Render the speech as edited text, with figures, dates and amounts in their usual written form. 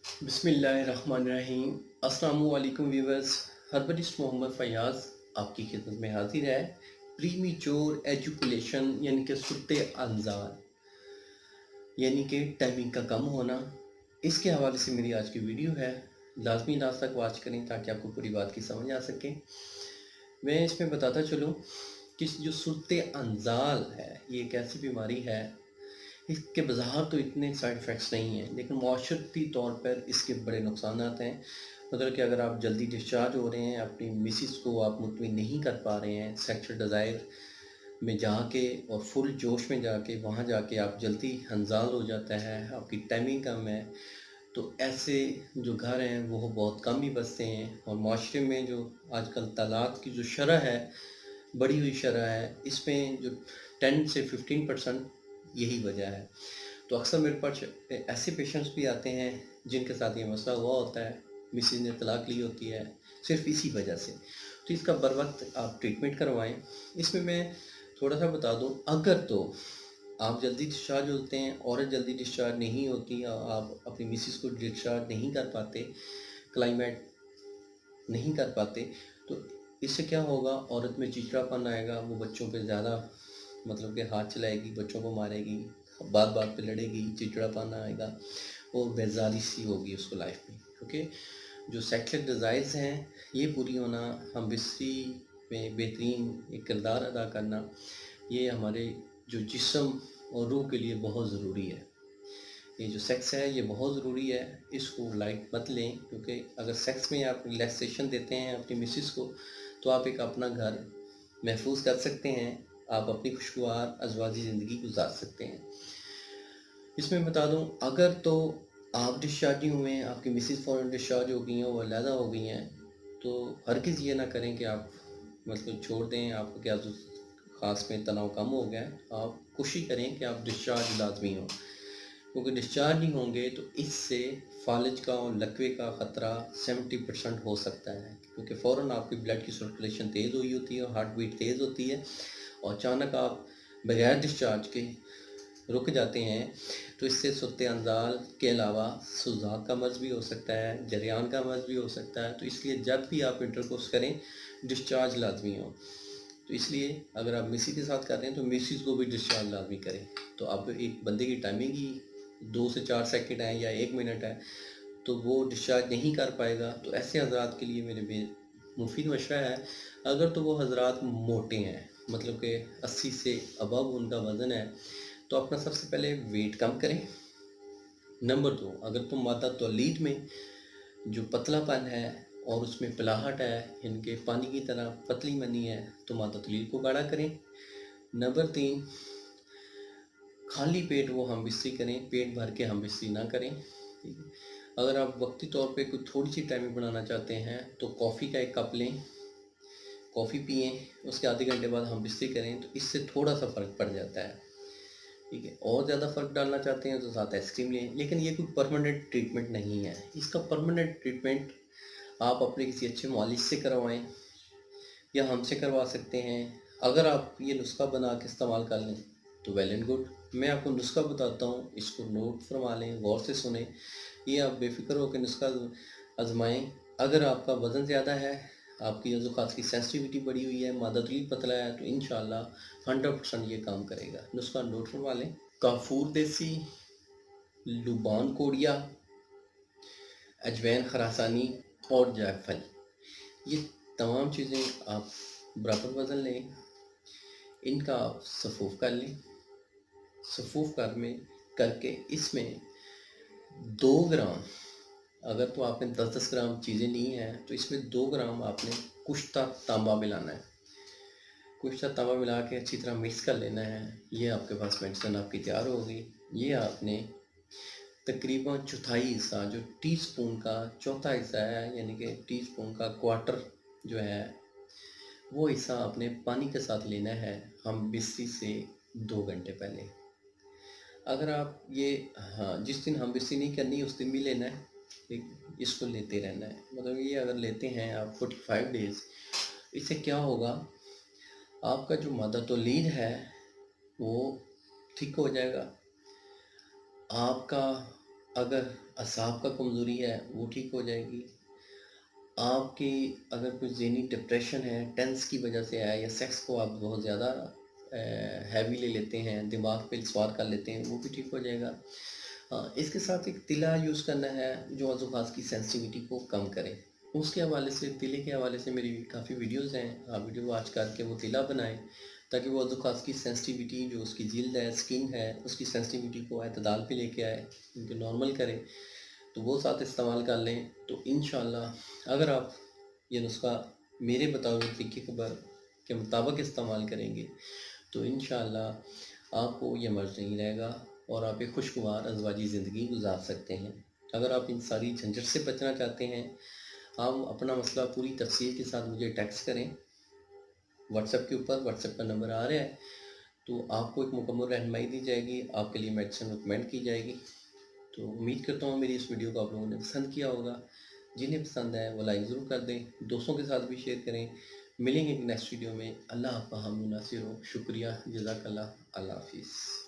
बिस्मिल्लाहिर्रहमानिर्रहीम। अस्सलाम वालेकुम व्यूवर्स। हर्बलिस्ट मोहम्मद फ़याज़ आपकी खिदमत में हाजिर है। प्रीमेच्योर एजुकेशन यानी कि सुत्ते अनज़ाल यानी कि टाइमिंग का कम होना, इसके हवाले से मेरी आज की वीडियो है। लाजमी लास्ट तक वॉच करें ताकि आपको पूरी बात की समझ आ सके। मैं इसमें बताता चलूँ कि जो सुत्ते अनज़ाल है ये एक ऐसी बीमारी है, इसके बज़ाहिर तो इतने साइड इफ़ेक्ट्स नहीं हैं, लेकिन माशरती तौर पर इसके बड़े नुकसानात हैं। मतलब कि अगर आप जल्दी डिस्चार्ज हो रहे हैं, अपनी मिसेस को आप मुतमिन नहीं कर पा रहे हैं, सेक्सुअल डिज़ायर में जाके और फुल जोश में जाके वहाँ जाके आप जल्दी हंजाल हो जाता है, आपकी टाइमिंग कम है, तो ऐसे जो घर हैं वो बहुत कम ही बसते हैं। और माशरे में जो आजकल तलाक की जो शरह है, बढ़ी हुई शरह है, इसमें जो 10 से 15% यही वजह है। तो अक्सर मेरे पास ऐसे पेशेंट्स भी आते हैं जिनके साथ ये मसला हुआ होता है, मिसेज ने तलाक ली होती है सिर्फ इसी वजह से। तो इसका बर वक्त आप ट्रीटमेंट करवाएं। इसमें मैं थोड़ा सा बता दूं, अगर तो आप जल्दी डिस्चार्ज होते हैं, औरत जल्दी डिस्चार्ज नहीं होती, आप अपनी मिसेस को डिस्चार्ज नहीं कर पाते, क्लाइमेट नहीं कर पाते, तो इससे क्या होगा, औरत में चिड़चिड़ापन आएगा, वो बच्चों पे ज़्यादा मतलब कि हाथ चलाएगी, बच्चों को मारेगी, बात बात पे लड़ेगी, चिड़चिड़ापन आएगा और बेजारी सी होगी उसको लाइफ में। क्योंकि जो सेक्सुअल डिज़ायर्स हैं ये पूरी होना, हम बिस्ती में बेहतरीन एक किरदार अदा करना, ये हमारे जो जिस्म और रूह के लिए बहुत ज़रूरी है। ये जो सेक्स है ये बहुत ज़रूरी है, इसको लाइट मत लें, क्योंकि अगर सेक्स में आप रिलैक्सेशन देते हैं अपनी मिसेस को, तो आप एक अपना घर महफूज कर सकते हैं, आप अपनी खुशगवार अज़वाजी ज़िंदगी गुजार सकते हैं। इसमें बता दूं, अगर तो आप डिस्चार्ज नहीं हुए हैं, आपकी मिसेस फ़ौरन डिस्चार्ज हो गई हैं, वो अलहदा हो गई हैं, तो हरगिज़ ये ना करें कि आप मतलब छोड़ दें, आपको क्या ख़ास में तनाव कम हो गया है, आप कोशिश करें कि आप डिस्चार्ज लाजमी हो। क्योंकि डिस्चार्ज नहीं होंगे तो इससे फालिज का और लकवे का ख़तरा 70% हो सकता है, क्योंकि फ़ौरन आपकी ब्लड की सर्कुलेशन तेज़ हुई होती है और हार्ट बीट तेज़ होती है, और अचानक आप बगैर डिस्चार्ज के रुक जाते हैं, तो इससे सुत्ते अनजाल के अलावा सुजाक का मर्ज़ भी हो सकता है, जरियान का मर्ज़ भी हो सकता है। तो इसलिए जब भी आप इंटरकोर्स करें, डिस्चार्ज लाजमी हो। तो इसलिए अगर आप मिसी के साथ कर रहे हैं तो मिसिस को भी डिस्चार्ज लाजमी करें। तो अब एक बंदे की टाइमिंग ही 2 से 4 सेकंड है या 1 मिनट है, तो वो डिस्चार्ज नहीं कर पाएगा। तो ऐसे हज़रात के लिए मेरे मुफीद मशवरा है, अगर तो वो हज़रात मोटे हैं, मतलब कि 80 से अबव उनका वज़न है, तो अपना सबसे पहले वेट कम करें। नंबर 2, अगर तो मादा तौलीद में जो पतलापन है और उसमें पिलाहट है, इनके पानी की तरह पतली मनी है, तो मादा तौलीद को गाढ़ा करें। नंबर 3, खाली पेट वो हम बिस्तरी करें, पेट भर के हम बिस्तरी ना करें। ठीक है। अगर आप वक्ती तौर पे कोई थोड़ी सी टाइमिंग बनाना चाहते हैं तो कॉफ़ी का एक कप लें, कॉफ़ी पिएँ, उसके आधे घंटे बाद हम बिस्तरी करें, तो इससे थोड़ा सा फ़र्क पड़ जाता है। ठीक है। और ज़्यादा फ़र्क डालना चाहते हैं तो साथ आइसक्रीम लें, लेकिन ये कोई परमानेंट ट्रीटमेंट नहीं है। इसका परमानेंट ट्रीटमेंट आप अपने किसी अच्छे मालिश से करवाएं या हमसे करवा सकते हैं। अगर आप ये नुस्खा बना के इस्तेमाल कर लें तो वेल एंड गुड। मैं आपको नुस्खा बताता हूँ, इसको नोट फरमा लें, गौर से सुने, ये आप बेफिक्र होकर नुस्खा आजमाएं। अगर आपका वज़न ज़्यादा है, आपकी ख़ास की सेंसिटिविटी बढ़ी हुई है, मादा तौलीद पतला है, तो इंशाल्लाह 100% ये काम करेगा। नुस्खा नोट फरमा लें। काफूर देसी, लुबान कोड़िया, अजवैन खरासानी और जायफल, ये तमाम चीज़ें आप बराबर वज़न लें, इनका आप सफ़ूफ़ कर लें। सफ़ूफ़ करके इसमें 2 ग्राम, अगर तो आपने 10-10 ग्राम चीज़ें ली हैं तो इसमें 2 ग्राम आपने कुश्ता तांबा मिलाना है। कुश्ता तांबा मिला के अच्छी तरह मिक्स कर लेना है। ये आपके पास मेडिसिन आपकी तैयार होगी। ये आपने तकरीबन चौथाई हिस्सा, जो टीस्पून का चौथा हिस्सा है, यानी कि टीस्पून का क्वार्टर जो है, वो हिस्सा आपने पानी के साथ लेना है, हम बिस्ती से 2 घंटे पहले। अगर आप ये, हाँ, जिस दिन हम बिस्ती नहीं करनी उस दिन भी लेना है, इसको लेते रहना है। मतलब ये अगर लेते हैं आप 45 डेज़, इससे क्या होगा, आपका जो मादा तौलीद है वो ठीक हो जाएगा, आपका اگر اعصاب کا کمزوری ہے وہ ٹھیک ہو جائے گی. آپ کی اگر کوئی ذہنی ڈپریشن ہے ٹینس کی وجہ سے ہے، یا سیکس کو آپ بہت زیادہ ہیوی لے لیتے ہیں، دماغ پہ سوار کر لیتے ہیں، وہ بھی ٹھیک ہو جائے گا. اس کے ساتھ ایک تلا یوز کرنا ہے جو ازوخاص کی سینسٹیوٹی کو کم کرے. اس کے حوالے سے، تلے کے حوالے سے میری کافی ویڈیوز ہیں، آپ ویڈیو واچ کر کے وہ تلا بنائیں تاکہ وہ ازوخاص کی سینسٹیوٹی جو اس کی جلد ہے، سکن ہے، اس کی سینسٹیوٹی کو اعتدال پہ لے کے آئے، ان کو نارمل کرے. تو وہ ساتھ استعمال کر لیں تو انشاءاللہ اگر آپ یہ نسخہ میرے بتائے ہوئے طریقے کے مطابق استعمال کریں گے تو انشاءاللہ آپ کو یہ مرض نہیں رہے گا اور آپ ایک خوشگوار ازواجی زندگی گزار سکتے ہیں. اگر آپ ان ساری جھنجھٹ سے بچنا چاہتے ہیں، آپ اپنا مسئلہ پوری تفصیل کے ساتھ مجھے ٹیکسٹ کریں واٹس ایپ کے اوپر. واٹس ایپ کا نمبر آ رہا ہے، تو آپ کو ایک مکمل رہنمائی دی جائے گی، آپ کے لیے میڈیسن ریکمینڈ کی جائے گی. تو امید کرتا ہوں میری اس ویڈیو کو آپ لوگوں نے پسند کیا ہوگا. جنہیں پسند ہے وہ لائک ضرور کر دیں، دوستوں کے ساتھ بھی شیئر کریں. ملیں گے نیکسٹ ویڈیو میں. اللہ آپ کا حامی و ناصر ہو. شکریہ، جزاک اللہ. اللہ حافظ.